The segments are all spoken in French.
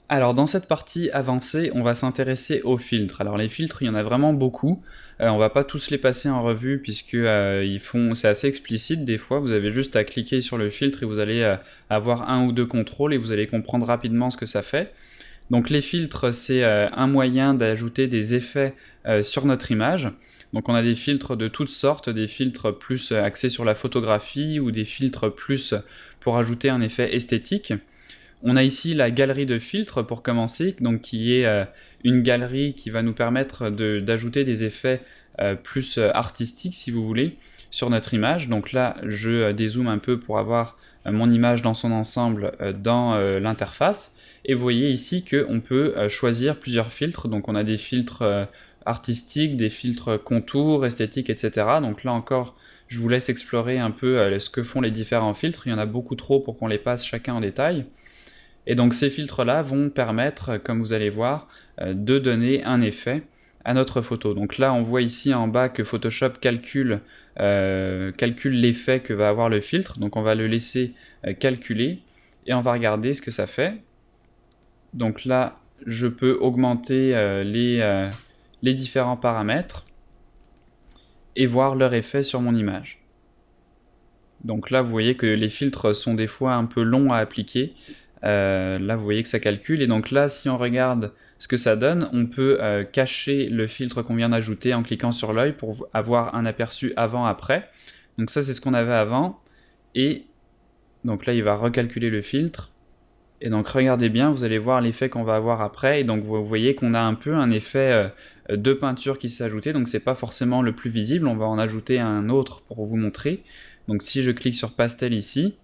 Alors dans cette partie avancée, on va s'intéresser aux filtres. Alors les filtres, il y en a vraiment beaucoup. On va pas tous les passer en revue puisque c'est assez explicite des fois. Vous avez juste à cliquer sur le filtre et vous allez avoir un ou deux contrôles et vous allez comprendre rapidement ce que ça fait. Donc les filtres, c'est un moyen d'ajouter des effets sur notre image. Donc on a des filtres de toutes sortes, des filtres plus axés sur la photographie ou des filtres plus pour ajouter un effet esthétique. On a ici la galerie de filtres pour commencer, donc qui est une galerie qui va nous permettre d'ajouter des effets plus artistiques, si vous voulez, sur notre image. Donc là, je dézoome un peu pour avoir mon image dans son ensemble dans l'interface. Et vous voyez ici qu'on peut choisir plusieurs filtres. Donc on a des filtres artistiques, des filtres contours, esthétiques, etc. Donc là encore, je vous laisse explorer un peu ce que font les différents filtres. Il y en a beaucoup trop pour qu'on les passe chacun en détail. Et donc ces filtres-là vont permettre, comme vous allez voir, de donner un effet à notre photo. Donc là, on voit ici en bas que Photoshop calcule l'effet que va avoir le filtre. Donc on va le laisser calculer et on va regarder ce que ça fait. Donc là, je peux augmenter les différents paramètres et voir leur effet sur mon image. Donc là, vous voyez que les filtres sont des fois un peu longs à appliquer. Là, vous voyez que ça calcule. Et donc là, si on regarde ce que ça donne, on peut cacher le filtre qu'on vient d'ajouter en cliquant sur l'œil pour avoir un aperçu avant-après. Donc ça, c'est ce qu'on avait avant. Et donc là, il va recalculer le filtre. Et donc regardez bien, vous allez voir l'effet qu'on va avoir après. Et donc vous voyez qu'on a un peu un effet de peinture qui s'est ajouté. Donc c'est pas forcément le plus visible. On va en ajouter un autre pour vous montrer. Donc si je clique sur pastel ici,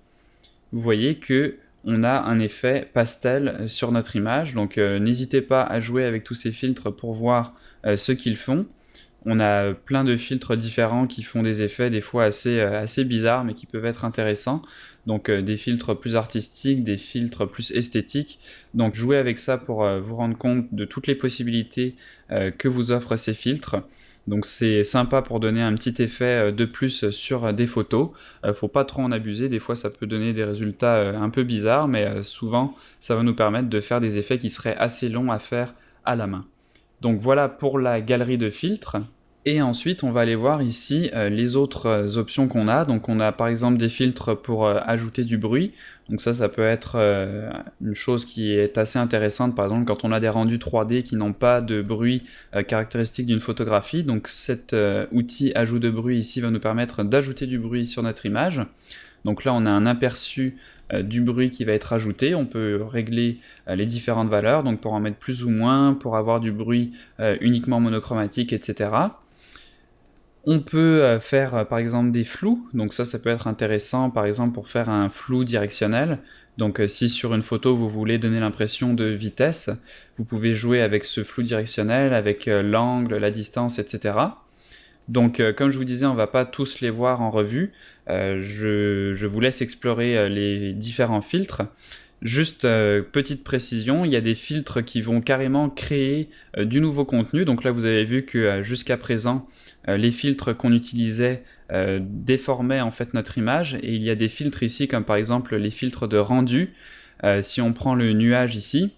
vous voyez que on a un effet pastel sur notre image. Donc n'hésitez pas à jouer avec tous ces filtres pour voir ce qu'ils font. On a plein de filtres différents qui font des effets des fois assez bizarres mais qui peuvent être intéressants. Donc des filtres plus artistiques, des filtres plus esthétiques. Donc jouez avec ça pour vous rendre compte de toutes les possibilités que vous offrent ces filtres. Donc c'est sympa pour donner un petit effet de plus sur des photos. Faut pas trop en abuser, des fois ça peut donner des résultats un peu bizarres, mais souvent ça va nous permettre de faire des effets qui seraient assez longs à faire à la main. Donc voilà pour la galerie de filtres. Et ensuite, on va aller voir ici les autres options qu'on a. Donc on a par exemple des filtres pour ajouter du bruit. Donc ça peut être une chose qui est assez intéressante, par exemple quand on a des rendus 3D qui n'ont pas de bruit caractéristique d'une photographie. Donc cet outil ajout de bruit ici va nous permettre d'ajouter du bruit sur notre image. Donc là on a un aperçu du bruit qui va être ajouté. On peut régler les différentes valeurs, donc pour en mettre plus ou moins, pour avoir du bruit uniquement monochromatique, etc. On peut faire par exemple des flous, donc ça peut être intéressant par exemple pour faire un flou directionnel. Donc si sur une photo vous voulez donner l'impression de vitesse, vous pouvez jouer avec ce flou directionnel, avec l'angle, la distance, etc. Donc comme je vous disais, on va pas tous les voir en revue. Je vous laisse explorer les différents filtres. Juste petite précision, il y a des filtres qui vont carrément créer du nouveau contenu. Donc là, vous avez vu que jusqu'à présent, les filtres qu'on utilisait déformaient en fait notre image. Et il y a des filtres ici, comme par exemple les filtres de rendu. Si on prend le nuage ici,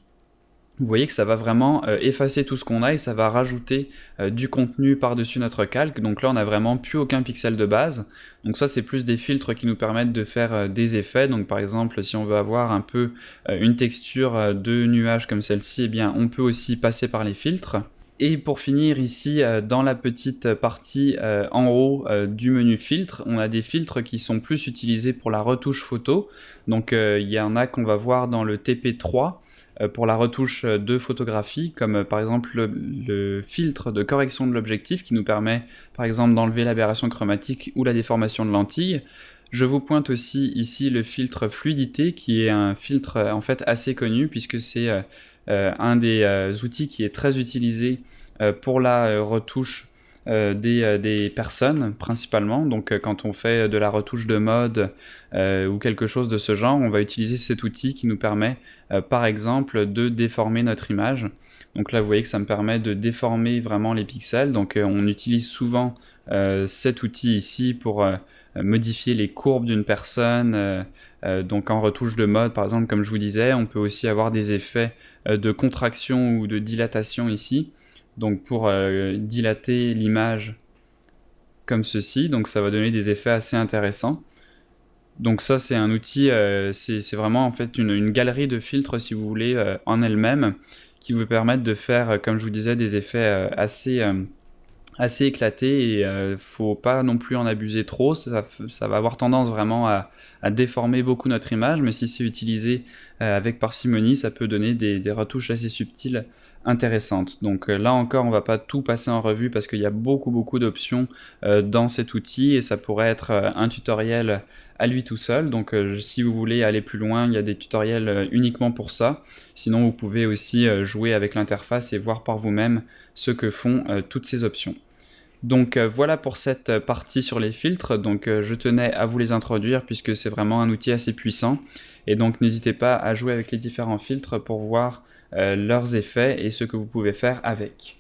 vous voyez que ça va vraiment effacer tout ce qu'on a et ça va rajouter du contenu par-dessus notre calque. Donc là, on n'a vraiment plus aucun pixel de base. Donc ça, c'est plus des filtres qui nous permettent de faire des effets. Donc par exemple, si on veut avoir un peu une texture de nuage comme celle-ci, eh bien, on peut aussi passer par les filtres. Et pour finir ici, dans la petite partie en haut du menu filtre, on a des filtres qui sont plus utilisés pour la retouche photo. Donc il y en a qu'on va voir dans le TP3, pour la retouche de photographie, comme par exemple le filtre de correction de l'objectif qui nous permet par exemple d'enlever l'aberration chromatique ou la déformation de lentille. Je vous pointe aussi ici le filtre fluidité qui est un filtre en fait assez connu puisque c'est un des outils qui est très utilisé pour la retouche des personnes principalement. Donc quand on fait de la retouche de mode ou quelque chose de ce genre, on va utiliser cet outil qui nous permet par exemple de déformer notre image. Donc là vous voyez que ça me permet de déformer vraiment les pixels. Donc on utilise souvent cet outil ici pour modifier les courbes d'une personne. Donc en retouche de mode, par exemple, comme je vous disais, on peut aussi avoir des effets de contraction ou de dilatation ici. Donc pour dilater l'image comme ceci, donc ça va donner des effets assez intéressants. Donc ça, c'est un outil, c'est vraiment en fait une galerie de filtres, si vous voulez, en elle-même, qui vous permettent de faire, comme je vous disais, des effets assez éclatés, et faut pas non plus en abuser trop, ça va avoir tendance vraiment à déformer beaucoup notre image, mais si c'est utilisé avec parcimonie, ça peut donner des retouches assez subtiles intéressantes. Donc là encore, on va pas tout passer en revue parce qu'il y a beaucoup d'options dans cet outil, et ça pourrait être un tutoriel à lui tout seul. Donc si vous voulez aller plus loin, il y a des tutoriels uniquement pour ça. Sinon, vous pouvez aussi jouer avec l'interface et voir par vous-même ce que font toutes ces options. Donc voilà pour cette partie sur les filtres. Donc je tenais à vous les introduire puisque c'est vraiment un outil assez puissant, et donc n'hésitez pas à jouer avec les différents filtres pour voir leurs effets et ce que vous pouvez faire avec.